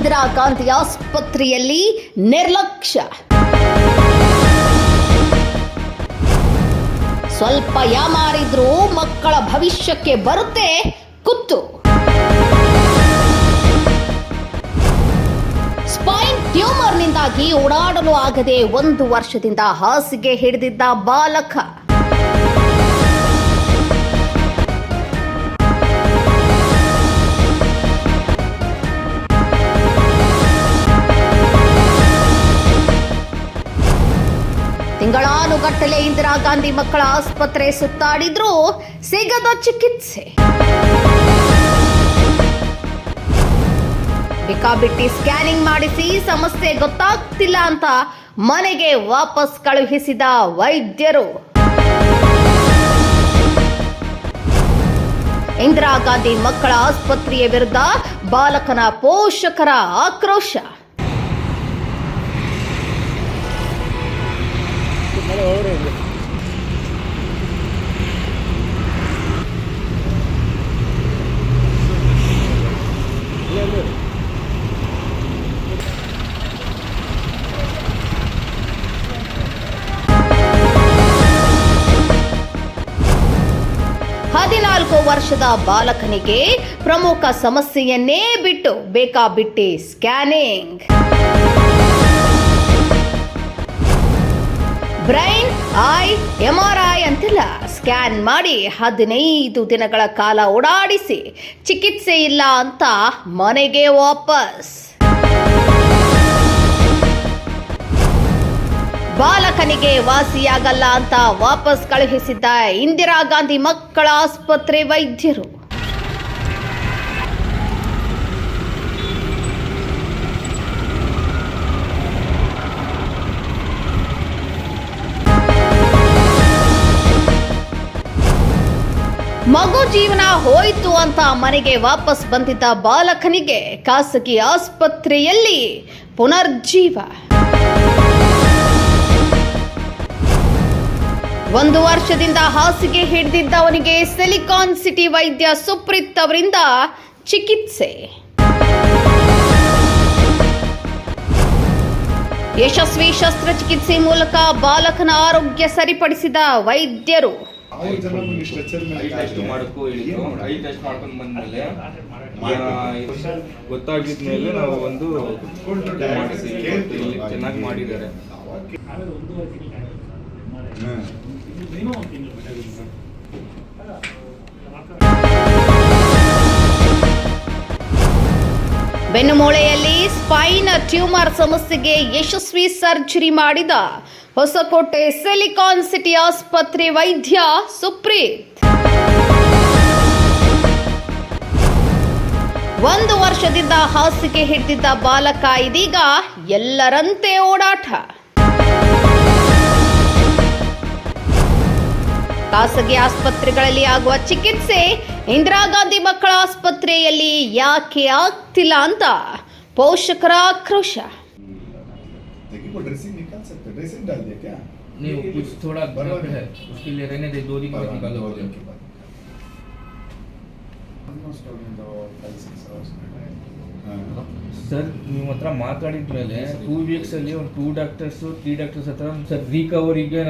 ಇಂದಿರಾ ಗಾಂಧಿ ಆಸ್ಪತ್ರೆಯಲ್ಲಿ ನಿರ್ಲಕ್ಷ್ಯ. ಸ್ವಲ್ಪ ಯಾಮಾರಿದ್ರೂ ಮಕ್ಕಳ ಭವಿಷ್ಯಕ್ಕೆ ಬರುತ್ತೆ ಕುತ್ತು. ಸ್ಪೈನ್ ಟ್ಯೂಮರ್ನಿಂದಾಗಿ ಓಡಾಡಲು ಆಗದೆ 1 ವರ್ಷದಿಂದ ಹಾಸಿಗೆ ಹಿಡಿದಿದ್ದ ಬಾಲಕ. ತಿಂಗಳಾನುಗಟ್ಟಲೆ ಇಂದಿರಾ ಗಾಂಧಿ ಮಕ್ಕಳ ಆಸ್ಪತ್ರೆ ಸುತ್ತಾಡಿದ್ರೂ ಸಿಗದ ಚಿಕಿತ್ಸೆ. ಬೇಕಾಬಿಟ್ಟಿ ಸ್ಕ್ಯಾನಿಂಗ್ ಮಾಡಿಸಿ ಸಮಸ್ಯೆ ಗೊತ್ತಾಗ್ತಿಲ್ಲ ಅಂತ ಮನೆಗೆ ವಾಪಸ್ ಕಳುಹಿಸಿದ ವೈದ್ಯರು. ಇಂದಿರಾ ಗಾಂಧಿ ಮಕ್ಕಳ ಆಸ್ಪತ್ರೆಯ ವಿರುದ್ಧ ಬಾಲಕನ ಪೋಷಕರ ಆಕ್ರೋಶ. ಹದಿನಾಲ್ಕು ವರ್ಷದ ಬಾಲಕನಿಗೆ ಪ್ರಮುಖ ಸಮಸ್ಯೆಯನ್ನೇ ಬಿಟ್ಟು ಬೇಕಾಬಿಟ್ಟಿ ಸ್ಕ್ಯಾನಿಂಗ್. ಬ್ರೈನ್, ಐ, MRI ಅಂತೆಲ್ಲ ಸ್ಕ್ಯಾನ್ ಮಾಡಿ 15 ದಿನಗಳ ಕಾಲ ಓಡಾಡಿಸಿ ಚಿಕಿತ್ಸೆ ಇಲ್ಲ ಅಂತ ಮನೆಗೆ ವಾಪಸ್. ಬಾಲಕನಿಗೆ ವಾಸಿಯಾಗಲ್ಲ ಅಂತ ವಾಪಸ್ ಕಳುಹಿಸಿದ್ದ ಇಂದಿರಾ ಗಾಂಧಿ ಮಕ್ಕಳ ಆಸ್ಪತ್ರೆ ವೈದ್ಯರು. ಮಗು ಜೀವನ ಹೋಯಿತು ಅಂತ ಮನೆಗೆ ವಾಪಸ್ ಬಂದಿದ್ದ ಬಾಲಕನಿಗೆ ಖಾಸಗಿ ಆಸ್ಪತ್ರೆಯಲ್ಲಿ ಪುನರ್ಜೀವ. 1 ವರ್ಷದಿಂದ ಹಾಸಿಗೆ ಹಿಡಿದಿದ್ದವನಿಗೆ ಸಿಲಿಕಾನ್ ಸಿಟಿ ವೈದ್ಯ ಸುಪ್ರೀತ್ ಅವರಿಂದ ಚಿಕಿತ್ಸೆ. ಯಶಸ್ವಿ ಶಸ್ತ್ರಚಿಕಿತ್ಸೆ ಮೂಲಕ ಬಾಲಕನ ಆರೋಗ್ಯ ಸರಿಪಡಿಸಿದ ವೈದ್ಯರು. ಗೊತ್ತಾಗಿದ್ಮೇಲೆ ನಾವು ಒಂದು ಚೆನ್ನಾಗಿ ಮಾಡಿದ್ದಾರೆ. ಬೆನ್ನುಮೂಳೆಯಲ್ಲಿ ಸ್ಪೈನ್ ಟ್ಯೂಮರ್ ಸಮಸ್ಯೆಗೆ ಯಶಸ್ವಿ ಸರ್ಜರಿ ಮಾಡಿದ ಹೊಸಕೋಟೆ ಸಿಲಿಕಾನ್ ಸಿಟಿ ಆಸ್ಪತ್ರೆ ವೈದ್ಯ ಸುಪ್ರೀತ್. 1 ವರ್ಷದಿಂದ ಹಾಸಿಗೆ ಹಿಡಿದಿದ್ದ ಬಾಲಕ ಇದೀಗ ಎಲ್ಲರಂತೆ ಓಡಾಟ. ಖಾಸಗಿ ಆಸ್ಪತ್ರೆಗಳಲ್ಲಿ ಆಗುವ ಚಿಕಿತ್ಸೆ ಇಂದಿರಾ ಗಾಂಧಿ ಮಕ್ಕಳ ಆಸ್ಪತ್ರೆಯಲ್ಲಿ ಯಾಕೆ ಆಗ್ತಿಲ್ಲ ಅಂತ ಪೋಷಕರ ಆಕ್ರೋಶ. ನೀವು कुछ थोड़ा गलत है उसके लिए रहने दे 2 दिन बाद निकालो. ಸರ್ ನಿಮ್ಮ ಹತ್ರ ಮಾತಾಡಿದ ಮೇಲೆ 2 ವೀಕ್ಸ್ ಅಲ್ಲಿ ಒಂದು 2 ಡಾಕ್ಟರ್ಸ್ 3 ಡಾಕ್ಟರ್ಸ್ ಹತ್ರ ಸರ್ ರಿಕವರಿಗೆ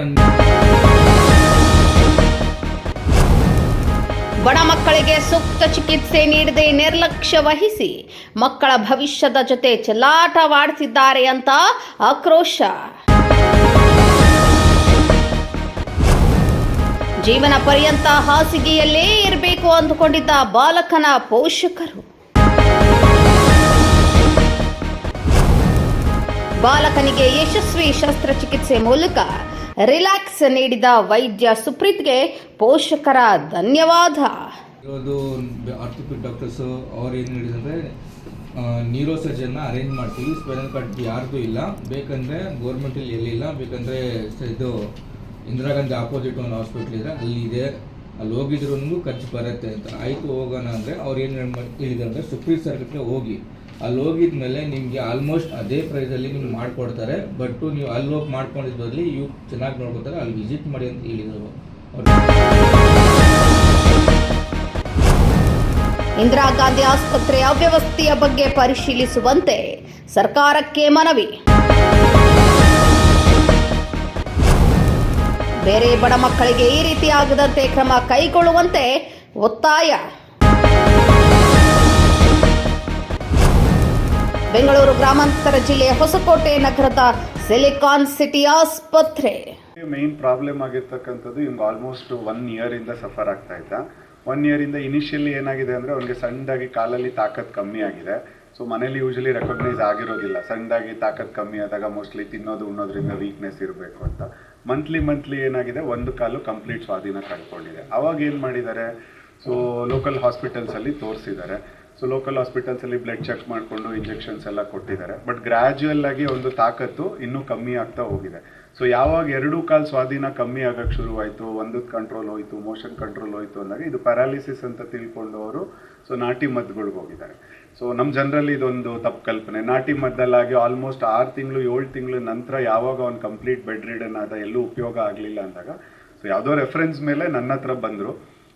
ಬಡ ಮಕ್ಕಳಿಗೆ ಸೂಕ್ತ ಚಿಕಿತ್ಸೆ ನೀಡದೆ ನಿರ್ಲಕ್ಷ್ಯ ವಹಿಸಿ ಮಕ್ಕಳ ಭವಿಷ್ಯದ ಜೊತೆ ಚೆಲ್ಲಾಟವಾಡುತ್ತಿದ್ದಾರೆ ಅಂತ ಆಕ್ರೋಶ. ಜೀವನ ಪರ್ಯಂತ ಹಾಸಿಗೆಯಲ್ಲೇ ಇರಬೇಕು ಅಂದುಕೊಂಡಿದ್ದ ಬಾಲಕನ ಪೋಷಕರು. ಬಾಲಕನಿಗೆ ಯಶಸ್ವಿ ಶಸ್ತ್ರಚಿಕಿತ್ಸೆ ಮೂಲಕ ರಿಲ್ಯಾಕ್ಸ್ ನೀಡಿದ ವೈದ್ಯ ಸುಪ್ರೀತ್ಗೆ ಪೋಷಕರ ಧನ್ಯವಾದ. ಇರೋದು ಆರ್ಥೋಪಿಕ್ ಡಾಕ್ಟರ್ಸ್ ಅವ್ರು ಏನು ಹೇಳಿದ್ರೆ ನ್ಯೂರೋ ಸರ್ಜನ್ನ ಅರೇಂಜ್ ಮಾಡ್ತೀವಿ. ಸ್ಪೈನಲ್ ಕಾರ್ಡ್ ಯಾರ್ದು ಇಲ್ಲ, ಬೇಕಂದ್ರೆ ಗೌರ್ಮೆಂಟಲ್ಲಿ ಎಲ್ಲಿಲ್ಲ, ಬೇಕಂದ್ರೆ ಇದು ಇಂದಿರಾ ಗಾಂಧಿ ಆಪೋಸಿಟ್ ಒಂದು ಹಾಸ್ಪಿಟ್ಲ್ ಇದೆ, ಅಲ್ಲಿ ಇದೆ, ಅಲ್ಲಿ ಹೋಗಿದ್ರು ಖರ್ಚು ಬರುತ್ತೆ ಅಂತ. ಆಯಿತು ಹೋಗೋಣ ಅಂದರೆ ಅವ್ರು ಏನು ಹೇಳಿದ್ರು ಅಂದರೆ ಸುಪ್ರೀತ್ ಸರ್ಕಲ್ಗೆ ಹೋಗಿ, ಅಲ್ಲಿ ಹೋಗಿದ್ಮೇಲೆ ನಿಮಗೆ ಆಲ್ಮೋಸ್ಟ್ ಅದೇ ಪ್ರೈಸಲ್ಲಿ ನಿಮ್ಗೆ ಮಾಡಿಕೊಡ್ತಾರೆ. ಬಟ್ ನೀವು ಅಲ್ಲಿ ಹೋಗಿ ಮಾಡ್ಕೊಂಡಿದ್ದ ಬದಲಿ ಇವು ಚೆನ್ನಾಗಿ ನೋಡ್ಕೊತಾರೆ, ಅಲ್ಲಿ ವಿಸಿಟ್ ಮಾಡಿ ಅಂತ ಹೇಳಿದರು. ಇಂದಿರಾ ಗಾಂಧಿ ಆಸ್ಪತ್ರೆ ಅವ್ಯವಸ್ಥೆಯ ಬಗ್ಗೆ ಪರಿಶೀಲಿಸುವಂತೆ ಸರ್ಕಾರಕ್ಕೆ ಮನವಿ. ಬೇರೆ ಬಡ ಮಕ್ಕಳಿಗೆ ಈ ರೀತಿ ಆಗದಂತೆ ಕ್ರಮ ಕೈಗೊಳ್ಳುವಂತೆ ಒತ್ತಾಯ. ಬೆಂಗಳೂರು ಗ್ರಾಮಾಂತರ ಜಿಲ್ಲೆಯ ಹೊಸಕೋಟೆ ನಗರದ ಸಿಲಿಕಾನ್ ಸಿಟಿ ಆಸ್ಪತ್ರೆ. ಮೇನ್ ಪ್ರಾಬ್ಲಮ್ ಆಗಿರ್ತಕ್ಕಂಥದ್ದು ಇವ್ಗೆ ಆಲ್ಮೋಸ್ಟ್ 1 ಇಯರ್ ಇಂದ ಸಫರ್ ಆಗ್ತಾ ಇದ್ದ. 1 ಇಯರ್ ಇಂದ ಇನಿಷಿಯಲಿ ಏನಾಗಿದೆ ಅಂದರೆ ಅವ್ನಿಗೆ ಸಣ್ಣದಾಗಿ ಕಾಲಲ್ಲಿ ತಾಕತ್ ಕಮ್ಮಿ ಆಗಿದೆ. ಸೊ ಮನೇಲಿ ಯೂಶಲಿ ರೆಕಗ್ನೈಸ್ ಆಗಿರೋದಿಲ್ಲ. ಸಣ್ಣದಾಗಿ ತಾಕತ್ ಕಮ್ಮಿ ಆದಾಗ ಮೋಸ್ಟ್ಲಿ ತಿನ್ನೋದು ಉಣ್ಣೋದ್ರಿಂದ ವೀಕ್ನೆಸ್ ಇರಬೇಕು ಅಂತ. ಮಂತ್ಲಿ ಏನಾಗಿದೆ, ಒಂದು ಕಾಲು ಕಂಪ್ಲೀಟ್ ಸ್ವಾಧೀನ ಕಳ್ಕೊಂಡಿದೆ. ಅವಾಗ ಏನು ಮಾಡಿದ್ದಾರೆ, ಸೊ ಲೋಕಲ್ ಹಾಸ್ಪಿಟಲ್ಸಲ್ಲಿ ತೋರಿಸಿದ್ದಾರೆ. ಸೊ ಲೋಕಲ್ ಹಾಸ್ಪಿಟಲ್ಸಲ್ಲಿ ಬ್ಲಡ್ ಚೆಕ್ ಮಾಡಿಕೊಂಡು ಇಂಜೆಕ್ಷನ್ಸ್ ಎಲ್ಲ ಕೊಟ್ಟಿದ್ದಾರೆ. ಬಟ್ ಗ್ರ್ಯಾಜುಯಲ್ ಆಗಿ ಒಂದು ತಾಕತ್ತು ಇನ್ನೂ ಕಮ್ಮಿ ಆಗ್ತಾ ಹೋಗಿದೆ. ಸೊ ಯಾವಾಗ 2 ಕಾಲು ಸ್ವಾಧೀನ ಕಮ್ಮಿ ಆಗಕ್ಕೆ ಶುರುವಾಯಿತು, ಒಂದು ಕಂಟ್ರೋಲ್ ಹೋಯಿತು, ಮೋಷನ್ ಕಂಟ್ರೋಲ್ ಹೋಯಿತು ಅಂದಾಗ ಇದು ಪ್ಯಾರಾಲಿಸಿಸ್ ಅಂತ ತಿಳ್ಕೊಂಡು ಅವರು ಸೊ ನಾಟಿ ಮದ್ದುಗಳಿಗೆ ಹೋಗಿದ್ದಾರೆ. ಸೊ ನಮ್ಮ ಜನರಲ್ಲಿ ಇದೊಂದು ತಪ್ಪು ಕಲ್ಪನೆ. ನಾಟಿ ಮದ್ದಲ್ಲಾಗಿ ಆಲ್ಮೋಸ್ಟ್ 6 ತಿಂಗಳು 7 ತಿಂಗಳ ನಂತರ ಯಾವಾಗ ಅವ್ನು ಕಂಪ್ಲೀಟ್ ಬೆಡ್ ರಿಡನ್ ಆದ, ಎಲ್ಲೂ ಉಪಯೋಗ ಆಗಲಿಲ್ಲ ಅಂದಾಗ ಸೊ ಯಾವುದೋ ರೆಫರೆನ್ಸ್ ಮೇಲೆ ನನ್ನ ಹತ್ರ ಬಂದರು.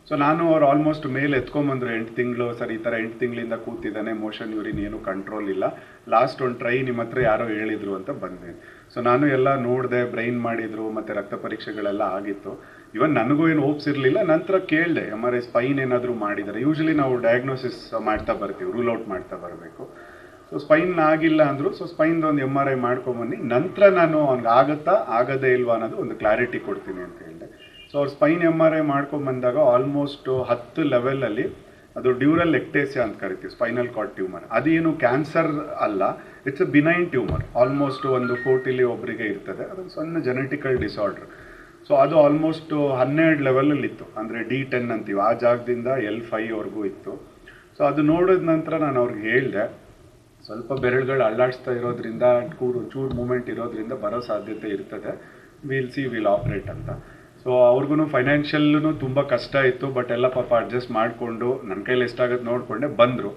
ಸೊ ನಾನು ಅವ್ರು ಆಲ್ಮೋಸ್ಟ್ ಮೇಲೆ ಎತ್ಕೊಂಬಂದರು 8 ತಿಂಗಳು. ಸರ್ ಈ ಥರ 8 ತಿಂಗಳಿಂದ ಕೂತಿದ್ದಾನೆ, ಮೋಷನ್ ಯೂರಿನ್ ಏನು ಕಂಟ್ರೋಲ್ ಇಲ್ಲ, ಲಾಸ್ಟ್ ಒಂದು ಟ್ರೈ ನಿಮ್ಮ ಹತ್ರ ಯಾರೋ ಹೇಳಿದರು ಅಂತ ಬಂದೆ. ಸೊ ನಾನು ಎಲ್ಲ ನೋಡಿದೆ, ಬ್ರೈನ್ ಮಾಡಿದರು, ಮತ್ತು ರಕ್ತ ಪರೀಕ್ಷೆಗಳೆಲ್ಲ ಆಗಿತ್ತು. ಇವನ್ ನನಗೂ ಏನು ಹೋಪ್ಸ್ ಇರಲಿಲ್ಲ. ನಂತರ ಕೇಳಿದೆ, MRI ಸ್ಪೈನ್ ಏನಾದರೂ ಮಾಡಿದ್ದಾರೆ. ಯೂಶಲಿ ನಾವು ಡಯಾಗ್ನೋಸಿಸ್ ಮಾಡ್ತಾ ಬರ್ತೀವಿ, ರೂಲ್ ಔಟ್ ಮಾಡ್ತಾ ಬರಬೇಕು. ಸೊ ಸ್ಪೈನ್ ಆಗಿಲ್ಲ ಅಂದರು. ಸೊ ಸ್ಪೈನ್ದೊಂದು MRI ಮಾಡ್ಕೊಂಬನ್ನಿ, ನಂತರ ನಾನು ಅವ್ನಿಗೆ ಆಗುತ್ತಾ ಆಗದೇ ಇಲ್ವಾ ಅನ್ನೋದು ಒಂದು ಕ್ಲಾರಿಟಿ ಕೊಡ್ತೀನಿ ಅಂತ ಹೇಳಿದೆ. ಸೊ ಅವ್ರು ಸ್ಪೈನ್ MRI ಮಾಡ್ಕೊಂಬಂದಾಗ ಆಲ್ಮೋಸ್ಟ್ 10 ಲೆವೆಲಲ್ಲಿ ಅದು ಡ್ಯೂರಲ್ ಎಕ್ಟೇಸಿಯಾ ಅಂತ ಕರಿತೀವಿ, ಸ್ಪೈನಲ್ ಕಾರ್ಡ್ ಟ್ಯೂಮರ್. ಅದೇನು ಕ್ಯಾನ್ಸರ್ ಅಲ್ಲ, it's A benign tumour. Almost 1 ಕೋಟಿಲಿ ಒಬ್ಬರಿಗೆ ಇರ್ತದೆ. ಅದೊಂದು ಸಣ್ಣ ಜೆನೆಟಿಕಲ್ ಡಿಸಾರ್ಡರ್. ಸೊ ಅದು ಆಲ್ಮೋಸ್ಟ್ 12 ಲೆವೆಲಲ್ಲಿ ಇತ್ತು, ಅಂದರೆ D10 ಅಂತೀವಿ, ಆ ಜಾಗದಿಂದ L5ವರೆಗೂ ಇತ್ತು. ಸೊ ಅದು ನೋಡಿದ ನಂತರ ನಾನು ಅವ್ರಿಗೆ ಹೇಳಿದೆ, ಸ್ವಲ್ಪ ಬೆರಳುಗಳು ಅಲ್ಲಾಡಿಸ್ತಾ ಇರೋದ್ರಿಂದ, ಚೂರು ಮೂಮೆಂಟ್ ಇರೋದ್ರಿಂದ ಬರೋ ಸಾಧ್ಯತೆ ಇರ್ತದೆ, ವಿಲ್ ಆಪ್ರೇಟ್ ಅಂತ. ಸೊ ಅವ್ರಿಗೂ ಫೈನಾನ್ಷಿಯಲ್ಲೂ ತುಂಬ ಕಷ್ಟ ಇತ್ತು. ಬಟ್ ಎಲ್ಲ ಪಾಪ ಅಡ್ಜಸ್ಟ್ ಮಾಡಿಕೊಂಡು ನನ್ನ ಕೈಲಿ ಎಷ್ಟಾಗುತ್ತೆ ನೋಡಿಕೊಂಡೆ ಬಂದರು.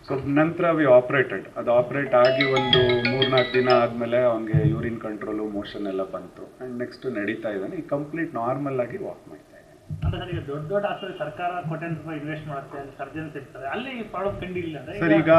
ಸೊ ನಂತರ ಆಪ್ರೇಟೆಡ್. ಅದು ಆಪ್ರೇಟ್ ಆಗಿ ಒಂದು 3-4 ದಿನ ಆದಮೇಲೆ ಅವನಿಗೆ ಯೂರಿನ್ ಕಂಟ್ರೋಲು, ಮೋಷನ್ ಎಲ್ಲ ಬಂತು. ಆ್ಯಂಡ್ ನೆಕ್ಸ್ಟ್ ನಡೀತಾ ಇದ್ದಾನೆ. ಈಗ ಕಂಪ್ಲೀಟ್ ನಾರ್ಮಲ್ ಆಗಿ ವಾಕ್ ಮಾಡ್ತಾ ಇದ್ದಾನೆ. ಅಂದ್ರೆ ಸರ್, ಈಗ ದೊಡ್ಡ ಆಸ್ಪತ್ರೆ ಸರ್ಕಾರ ಕೋಟಿ ರೂಪಾಯಿ ಇನ್ವೆಸ್ಟ್ ಮಾಡುತ್ತೆ, ಸರ್ಜನ್ಸ್ ಇರ್ತಾರೆ, ಅಲ್ಲಿ ಪ್ರಾಬ್ಲಮ್ ಕಂಡಿಲ್ಲ ಸರ್. ಈಗ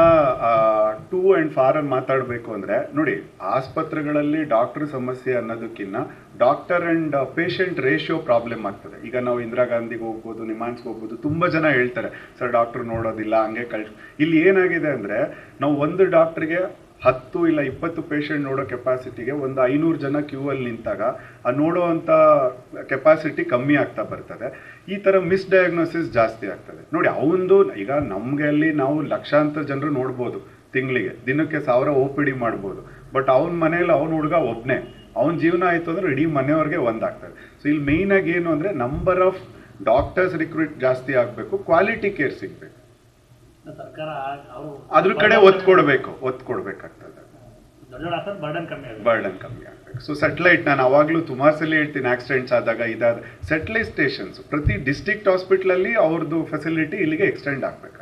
ಟು ಆ್ಯಂಡ್ ಫಾರ್ ಅಲ್ಲಿ ಮಾತಾಡಬೇಕು ಅಂದರೆ ನೋಡಿ, ಆಸ್ಪತ್ರೆಗಳಲ್ಲಿ ಡಾಕ್ಟರ್ ಸಮಸ್ಯೆ ಅನ್ನೋದಕ್ಕಿಂತ doctor and patient ratio problem ಆಗ್ತದೆ. ಈಗ ನಾವು ಇಂದಿರಾ ಗಾಂಧಿಗೆ ಹೋಗ್ಬೋದು, ನಿಮಾನ್ಸ್ಗೆ ಹೋಗ್ಬೋದು, ತುಂಬ ಜನ ಹೇಳ್ತಾರೆ ಸರ್ ಡಾಕ್ಟ್ರು ನೋಡೋದಿಲ್ಲ, ಹಂಗೆ ಇಲ್ಲಿ ಏನಾಗಿದೆ ಅಂದರೆ, ನಾವು ಒಂದು ಡಾಕ್ಟ್ರಿಗೆ 10 ಇಲ್ಲ 20 ಪೇಷಂಟ್ ನೋಡೋ ಕೆಪಾಸಿಟಿಗೆ ಒಂದು 500 ಜನ ಕ್ಯೂ ಅಲ್ಲಿ ನಿಂತಾಗ ಆ ನೋಡೋವಂಥ ಕೆಪಾಸಿಟಿ ಕಮ್ಮಿ ಆಗ್ತಾ ಬರ್ತದೆ. ಈ ಥರ ಮಿಸ್ಡಯಾಗ್ನೋಸಿಸ್ ಜಾಸ್ತಿ ಆಗ್ತದೆ. ನೋಡಿ, ಅವನದು ಈಗ ನಮಗೆ ಅಲ್ಲಿ ನಾವು ಲಕ್ಷಾಂತರ ಜನರು ನೋಡ್ಬೋದು ತಿಂಗಳಿಗೆ, ದಿನಕ್ಕೆ 1000 OPD ಮಾಡ್ಬೋದು. ಬಟ್ ಅವನ ಮನೇಲಿ ಅವ್ನ ಹುಡುಗ ಒಬ್ಬನೇ, ಅವನ ಜೀವನ ಆಯಿತು ಅಂದರೆ ಇಡೀ ಮನೆಯವ್ರಿಗೆ ಒಂದಾಗ್ತದೆ. ಸೊ ಇಲ್ಲಿ ಮೇಯ್ನಾಗಿ ಏನು ಅಂದರೆ, ನಂಬರ್ ಆಫ್ ಡಾಕ್ಟರ್ಸ್ ರಿಕ್ರೂಟ್ ಜಾಸ್ತಿ ಆಗಬೇಕು, ಕ್ವಾಲಿಟಿ ಕೇರ್ ಸಿಗಬೇಕು. ಸರ್ಕಾರ ಅದ್ರ ಕಡೆ ಒತ್ತು ಕೊಡಬೇಕಾಗ್ತದೆ. ಬರ್ಡನ್ ಕಮ್ಮಿ ಆಗಬೇಕು. ಸೊ ಸೆಟಲೈಟ್, ನಾನು ಅವಾಗಲೂ ಸುಮಾರು ಸಲ ಹೇಳ್ತೀನಿ, ಆಕ್ಸಿಡೆಂಟ್ಸ್ ಆದಾಗ ಇದಾದ ಸೆಟಲೈಟ್ ಸ್ಟೇಷನ್ಸ್ ಪ್ರತಿ ಡಿಸ್ಟ್ರಿಕ್ಟ್ ಹಾಸ್ಪಿಟ್ಲಲ್ಲಿ ಅವ್ರದ್ದು ಫೆಸಿಲಿಟಿ ಇಲ್ಲಿಗೆ ಎಕ್ಸ್ಟೆಂಡ್ ಆಗಬೇಕು.